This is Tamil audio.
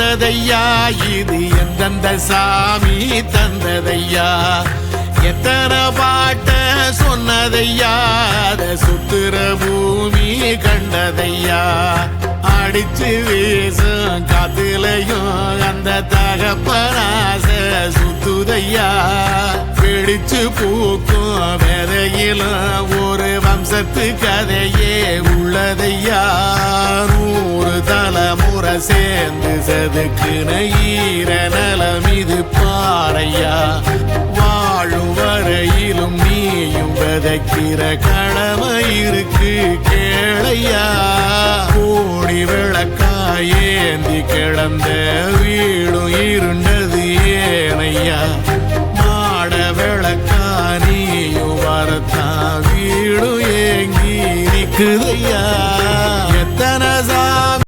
வந்ததையா இது எந்தெந்த சாமி தந்ததையா எத்தனை பாட்ட சொன்னதையா அத சுத்துற பூமி கண்டதையா அடிச்சு வீசும் காத்துலையும் அந்த தகப்பனாச சுத்துதையா பிடிச்சு பூக்கும் விதையிலும் ஒரு வம்சத்து கதையே உள்ளதையா 100 தலைமுறை சேர்ந்து செதுக்குன ஈர நலம் இது பாறையா வாழும் வரையிலும் நீயும் விதைக்கிற கடமை இருக்கு கேளையா கோடி விளக்காயேந்தி கிடந்த வீடும் இருண்டது ஏனையா மாட விளக்கா நீயும் வரத்தான் வீடும் ஏங்கி நிக்குதையா